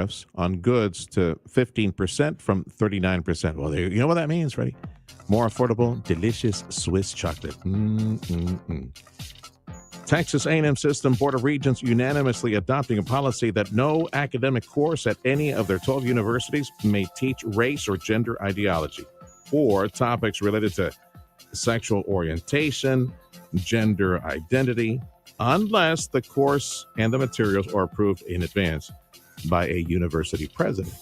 tariffs on goods to 15% from 39%. Well, you know what that means, Freddie? More affordable, delicious Swiss chocolate. Texas A&M System Board of Regents unanimously adopting a policy that no academic course at any of their 12 universities may teach race or gender ideology or topics related to sexual orientation, gender identity, unless the course and the materials are approved in advance by a university president.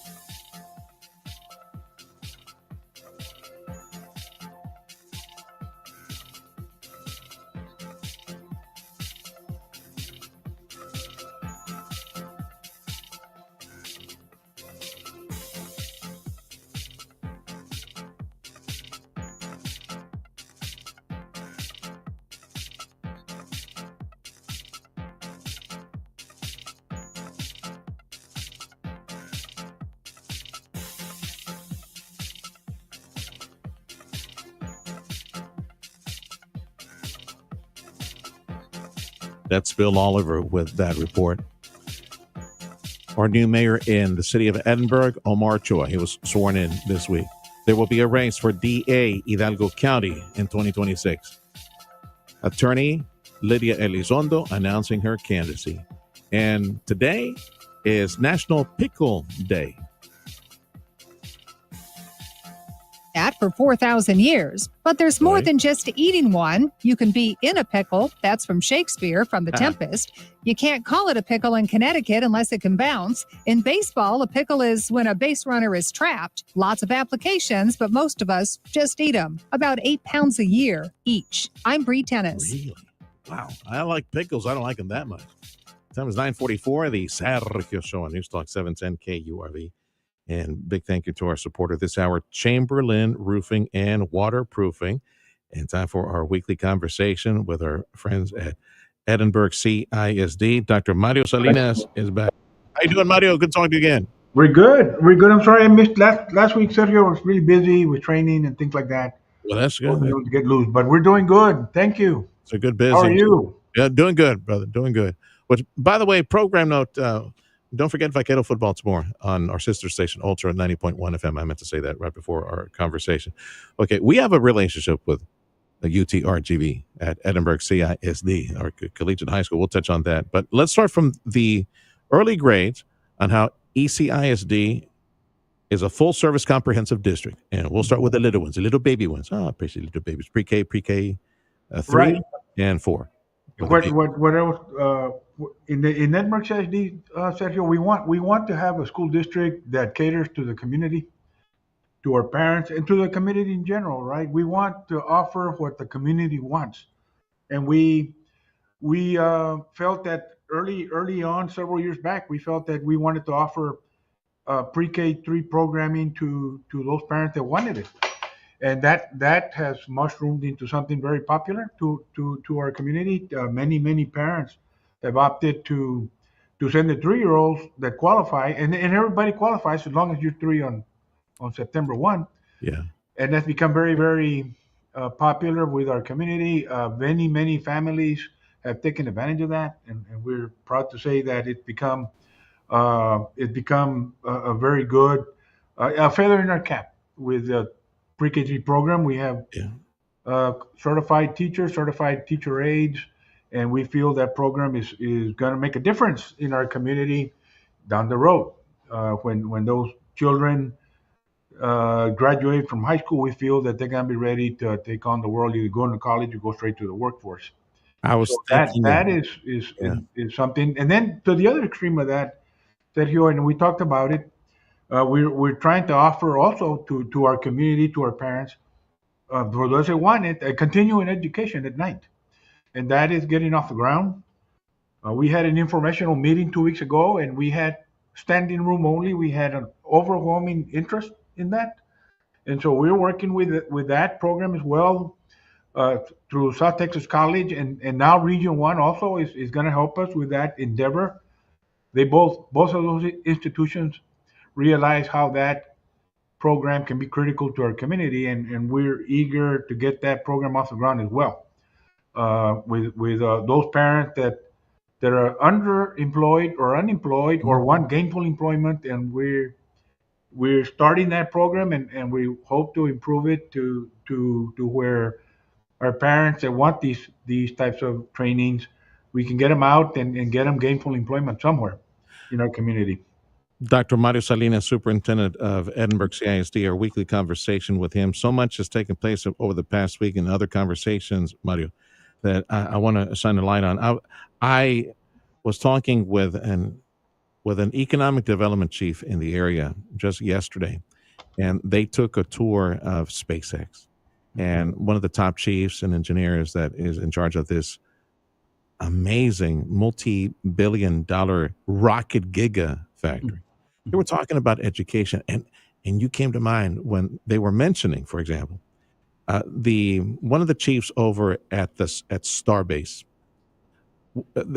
That's Bill Oliver with that report. Our new mayor in the city of Edinburgh, Omar Chua, he was sworn in this week. There will be a race for DA Hidalgo County in 2026. Attorney Lydia Elizondo announcing her candidacy. And today is National Pickle Day. That for 4,000 years. But there's more than just eating one. You can be in a pickle. That's from Shakespeare, from The Tempest. You can't call it a pickle in Connecticut unless it can bounce. In baseball, a pickle is when a base runner is trapped. Lots of applications, but most of us just eat them. About 8 pounds a year each. I'm Bree Tennis. Really? Wow. I like pickles. I don't like them that much. Time is 9:44. The Sergio Show on News Talk 710 KURV. And big thank you to our supporter this hour, Chamberlain Roofing and Waterproofing. And time for our weekly conversation with our friends at Edinburgh CISD. Dr. Mario Salinas is back. How you doing, Mario? Good talking to you again. We're good. I'm sorry I missed last week. Sergio was really busy with training and things like that. Well, that's good. To get loose, but we're doing good. Thank you. It's a good busy. How are you? Yeah, doing good, brother. Doing good. Which, by the way, program note, don't forget Vaquero Football tomorrow on our sister station, Ultra 90.1 FM. I meant to say that right before our conversation. Okay, we have a relationship with the UTRGV at Edinburgh CISD, our collegiate high school. We'll touch on that. But let's start from the early grades on how ECISD is a full-service comprehensive district. And we'll start with the little ones, the little baby ones. Oh, I appreciate little babies. Pre-K 3 right. and 4. What else? In Edinburgh CISD, Sergio, we want to have a school district that caters to the community, to our parents, and to the community in general, right? We want to offer what the community wants, and we felt that early on, several years back, we felt that we wanted to offer pre-K 3 programming to those parents that wanted it. And that has mushroomed into something very popular to our community. Many parents have opted to send the 3-year-olds that qualify, and everybody qualifies as long as you're 3 on September 1. Yeah. And that's become very, very popular with our community. Many families have taken advantage of that, and we're proud to say that it's become a very good a feather in our cap with the pre-K program. We have certified teachers, certified teacher aides, and we feel that program is going to make a difference in our community down the road. When those children graduate from high school, we feel that they're going to be ready to take on the world, either go into college or go straight to the workforce. I was thinking that is something. And then to the other extreme of that, Sergio, and we talked about it, we're trying to offer also to our community, to our parents, for those that want it, a continuing education at night. And that is getting off the ground. We had an informational meeting 2 weeks ago, and we had standing room only. We had an overwhelming interest in that. And so we're working with that program as well through South Texas College, and now Region 1 also is going to help us with that endeavor. They both of those institutions realize how that program can be critical to our community, and we're eager to get that program off the ground as well. With those parents that that are underemployed or unemployed or want gainful employment, and we're starting that program, and we hope to improve it to where our parents that want these types of trainings, we can get them out and get them gainful employment somewhere in our community. Dr. Mario Salinas, superintendent of Edinburgh CISD, our weekly conversation with him. So much has taken place over the past week and other conversations, Mario, that I want to shine a light on. I was talking with an economic development chief in the area just yesterday, and they took a tour of SpaceX. And one of the top chiefs and engineers that is in charge of this amazing multi-billion-dollar rocket giga factory. They were talking about education, and you came to mind when they were mentioning, for example, one of the chiefs over at Starbase,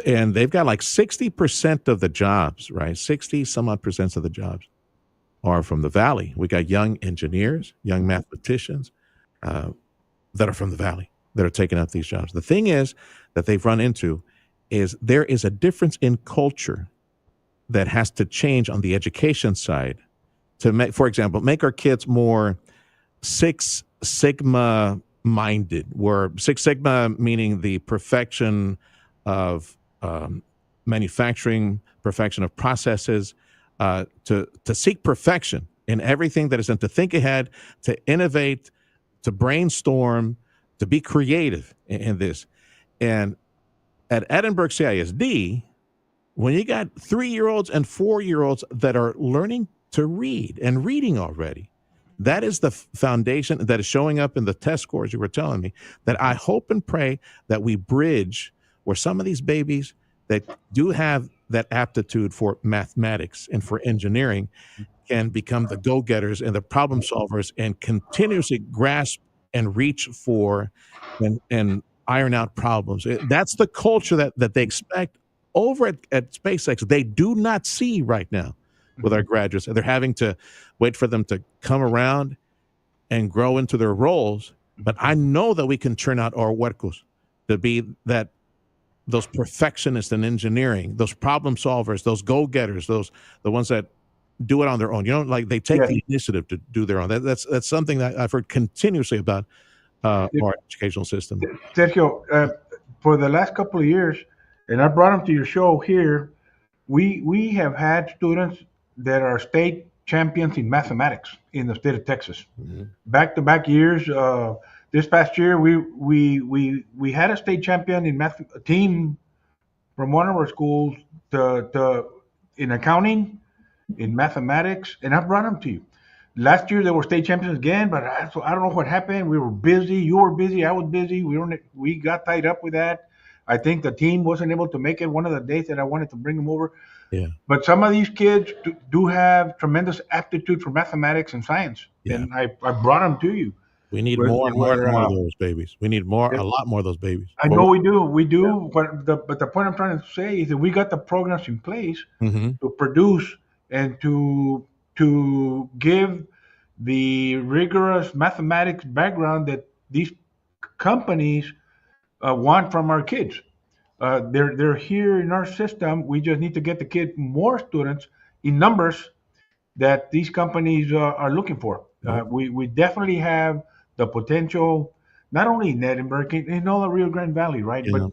and they've got like 60% of the jobs, right? 60 some odd percent of the jobs are from the Valley. We got young engineers, young mathematicians that are from the Valley that are taking up these jobs. The thing is that they've run into is there is a difference in culture that has to change on the education side to make, for example, make our kids more Six Sigma minded, where Six Sigma meaning the perfection of manufacturing, perfection of processes, to seek perfection in everything that is in, to think ahead, to innovate, to brainstorm, to be creative in this. And at Edinburgh CISD, when you got 3-year-olds and 4-year-olds that are learning to read and reading already, that is the foundation that is showing up in the test scores you were telling me, that I hope and pray that we bridge where some of these babies that do have that aptitude for mathematics and for engineering can become the go-getters and the problem solvers and continuously grasp and reach for and iron out problems. That's the culture that they expect over at SpaceX. They do not see right now with our graduates, and they're having to wait for them to come around and grow into their roles. But I know that we can turn out our huercos to be those perfectionists in engineering, those problem solvers, those go-getters, the ones that do it on their own. You know, like they take the initiative to do their own. That's something that I've heard continuously about our educational system. Sergio, for the last couple of years, and I brought them to your show here, we have had students that are state champions in mathematics in the state of Texas. Back-to-back years. This past year, we had a state champion in math, a team from one of our schools in accounting, in mathematics, and I brought them to you. Last year they were state champions again, but I don't know what happened. We were busy. You were busy. I was busy. We got tied up with that. I think the team wasn't able to make it one of the days that I wanted to bring them over. Yeah. But some of these kids do have tremendous aptitude for mathematics and science, and I brought them to you. We need more and more of those babies. We need a lot more of those babies. I know we do. But the point I'm trying to say is that we got the programs in place to produce and to give the rigorous mathematics background that these companies want from our kids. They're here in our system. We just need to get the kids more students in numbers that these companies are looking for. We definitely have the potential, not only in Edinburgh, in all the Rio Grande Valley, right? But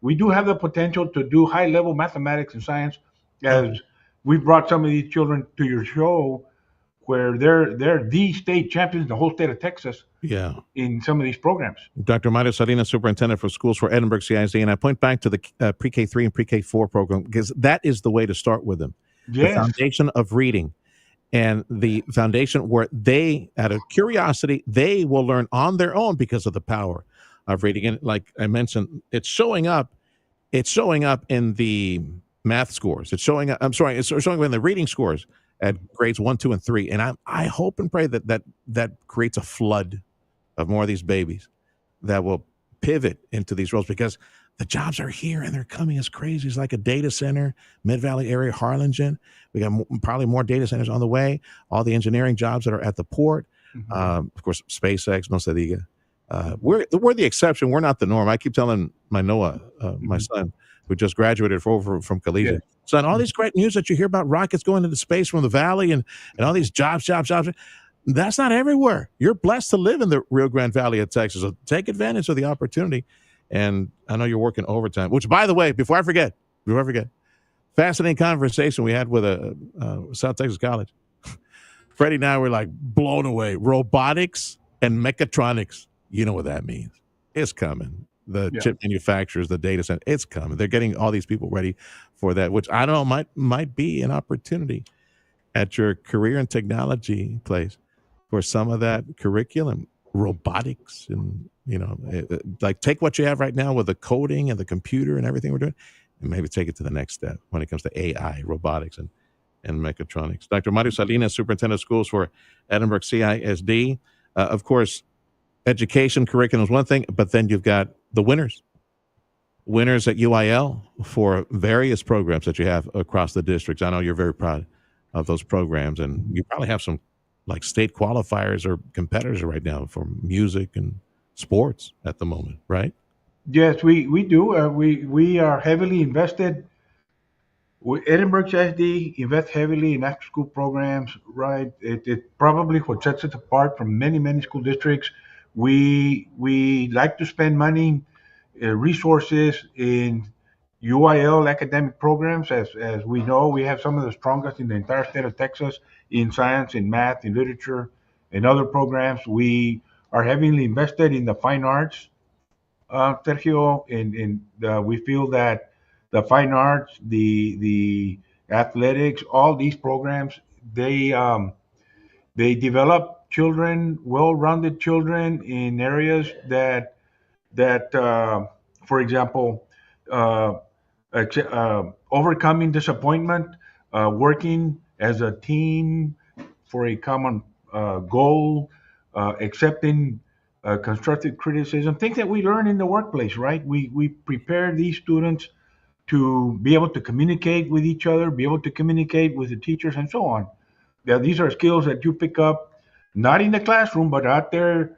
we do have the potential to do high-level mathematics and science, as we've brought some of these children to your show, where they're the state champions in the whole state of Texas. In some of these programs. Dr. Mario Salinas, superintendent for schools for Edinburgh CISD, and I point back to the pre-K 3 and pre-K 4 program because that is the way to start with them. The foundation of reading. And the foundation where they, out of curiosity, they will learn on their own because of the power of reading. And like I mentioned, it's showing up in the math scores. It's showing up in the reading scores at grades 1, 2, and 3. And I hope and pray that creates a flood of more of these babies that will pivot into these roles, because the jobs are here and they're coming as crazy. It's like a data center, Mid-Valley area, Harlingen. We got probably more data centers on the way. All the engineering jobs that are at the port. Of course, SpaceX, no se diga. We're the exception. We're not the norm. I keep telling my Noah, my son, who just graduated from collegiate. Yes. So, and all these great news that you hear about rockets going into space from the valley and all these jobs, that's not everywhere. You're blessed to live in the Rio Grande Valley of Texas. So take advantage of the opportunity. And I know you're working overtime, which, by the way, before I forget, fascinating conversation we had with a South Texas college. Freddie and I were like blown away. Robotics and mechatronics. You know what that means. It's coming. The chip manufacturers, the data center, it's coming. They're getting all these people ready for that, which I don't know might be an opportunity at your career and technology place for some of that curriculum, robotics, and like take what you have right now with the coding and the computer and everything we're doing, and maybe take it to the next step when it comes to AI, robotics, and mechatronics. Dr. Mario Salinas, Superintendent of Schools for Edinburgh CISD. Of course, education curriculum is one thing, but then you've got the winners at UIL for various programs that you have across the districts. I know you're very proud of those programs, and you probably have some like state qualifiers or competitors right now for music and sports at the moment, right? Yes, we do. We are heavily invested. Edinburgh CISD invest heavily in after school programs, right? It probably what sets it apart from many school districts. We like to spend money, resources in UIL academic programs. As we know, we have some of the strongest in the entire state of Texas in science, in math, in literature, and other programs. We are heavily invested in the fine arts, Sergio, we feel that the fine arts, the athletics, all these programs, they develop children, well-rounded children in areas that for example, uh, overcoming disappointment, working as a team for a common goal, accepting constructive criticism, things that we learn in the workplace, right? We prepare these students to be able to communicate with each other, be able to communicate with the teachers, and so on. Yeah, these are skills that you pick up not in the classroom, but out there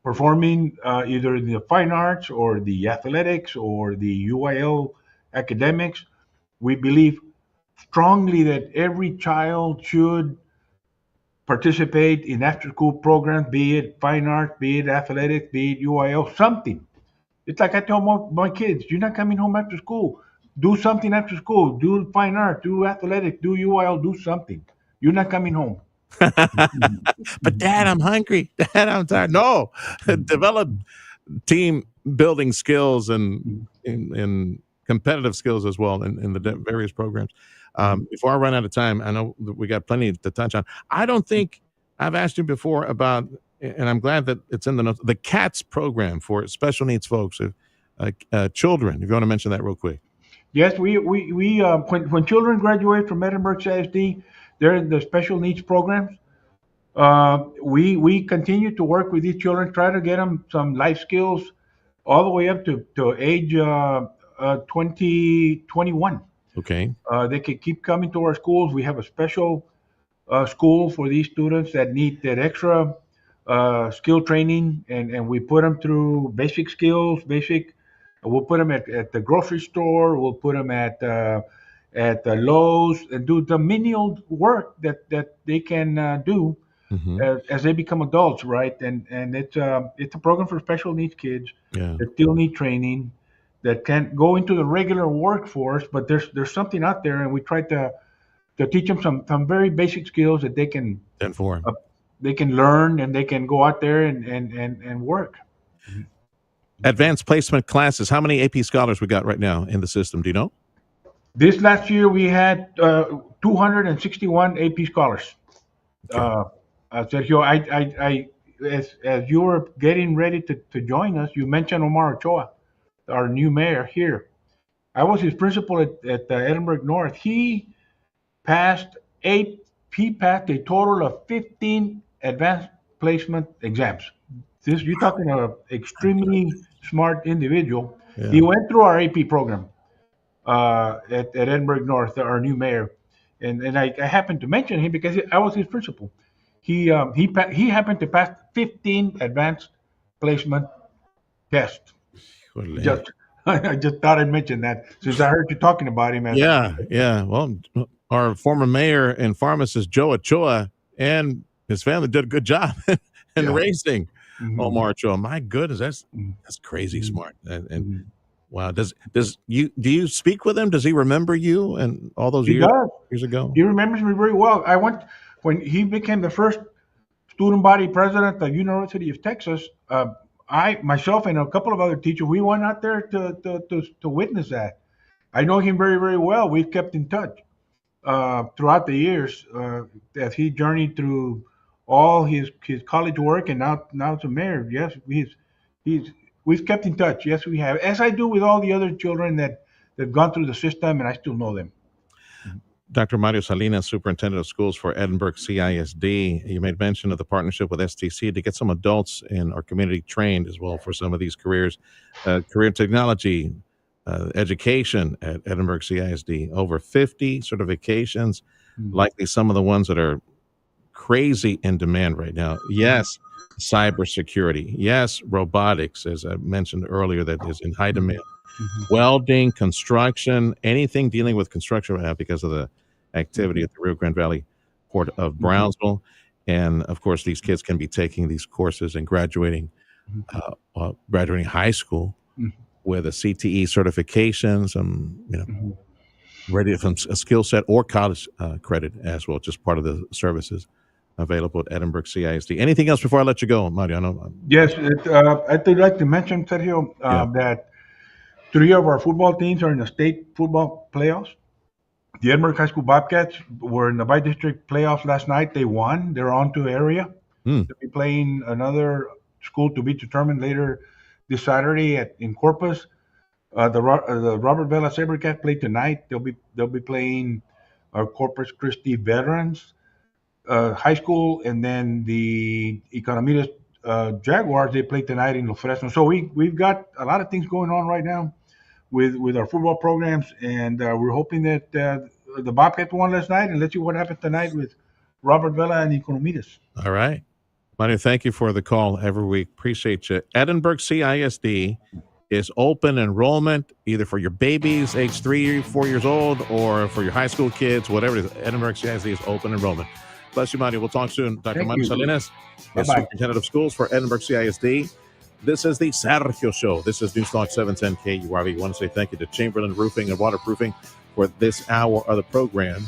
performing either in the fine arts or the athletics or the UIL academics. We believe strongly that every child should participate in after school programs, be it fine arts, be it athletics, be it UIL, something. It's like I tell my kids, you're not coming home after school. Do something after school. Do fine art, do athletics, do UIL, do something. You're not coming home. But Dad, I'm hungry. Dad, I'm tired. No, develop team building skills and competitive skills as well in the various programs. Before I run out of time, I know that we got plenty to touch on. I don't think I've asked you before about, and I'm glad that it's in the notes, the CATS program for special needs folks, children. If you want to mention that real quick. Yes, we when children graduate from Edinburgh CISD, they're in the special needs programs. We continue to work with these children, try to get them some life skills, all the way up to age 21. Okay. They can keep coming to our schools. We have a special school for these students that need that extra skill training, and we put them through basic skills, We'll put them at the grocery store. We'll put them at the Lowe's and do the menial work that they can do as they become adults, right? And it's a program for special needs kids that still need training, that can't go into the regular workforce, but there's something out there, and we try to teach them some very basic skills that they can learn, and they can go out there and work. Advanced placement classes. How many AP scholars we got right now in the system? Do you know? This last year we had 261 AP scholars. Okay. Sergio, I as you were getting ready to join us, you mentioned Omar Ochoa, our new mayor here. I was his principal at Edinburgh North. He passed a total of 15 advanced placement exams. You're talking an extremely smart individual. Yeah. He went through our AP program at Edinburgh North, our new mayor, and I happened to mention him because I was his principal. He happened to pass 15 advanced placement tests. I just thought I'd mention that since I heard you talking about him. Yeah. Well, our former mayor and pharmacist Joe Ochoa and his family did a good job in raising Omar Ochoa. My goodness, that's crazy smart. And wow, do you speak with him? Does he remember you and all those He does. years ago? He remembers me very well. I went when he became the first student body president at the University of Texas. Myself and a couple of other teachers, we went out there to witness that. I know him very, very well. We've kept in touch throughout the years as he journeyed through all his college work and now as a mayor. Yes, we've kept in touch. Yes, we have, as I do with all the other children that've gone through the system, and I still know them. Dr. Mario Salinas, Superintendent of Schools for Edinburgh CISD. You made mention of the partnership with STC to get some adults in our community trained as well for some of these careers, career technology, education at Edinburgh CISD. Over 50 certifications, likely some of the ones that are crazy in demand right now. Yes, cybersecurity. Yes, robotics, as I mentioned earlier, that is in high demand. Welding, construction, anything dealing with construction right now because of the activity at the Rio Grande Valley Port of Brownsville. And of course, these kids can be taking these courses and graduating high school with a CTE certification, some, ready from a skill set or college credit as well, just part of the services available at Edinburgh CISD. Anything else before I let you go, Mariano? Yes, I'd like to mention, Sergio, that 3 of our football teams are in the state football playoffs. The Edinburgh High School Bobcats were in the by-district playoffs last night. They won. They're on to area. They'll be playing another school to be determined later this Saturday in Corpus. The Robert Vela Sabercats play tonight. They'll be playing our Corpus Christi veterans high school, and then the Economitas Jaguars, they play tonight in Los Fresnos. So we've got a lot of things going on right now with our football programs, and we're hoping that the Bobcats won last night, and let's see what happens tonight with Robert Vela and Economitas. All right. Mario, thank you for the call every week. Appreciate you. Edinburgh CISD is open enrollment, either for your babies, age 3, 4 years old, or for your high school kids, whatever it is. Edinburgh CISD is open enrollment. Bless you, Mario. We'll talk soon. Dr. Mario Salinas is Superintendent of Schools for Edinburgh CISD. This is the Sergio Show. This is Newstalk 710 KURV. I want to say thank you to Chamberlain Roofing and Waterproofing for this hour of the program.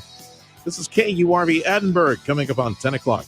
This is KURV Edinburgh coming up on 10 o'clock.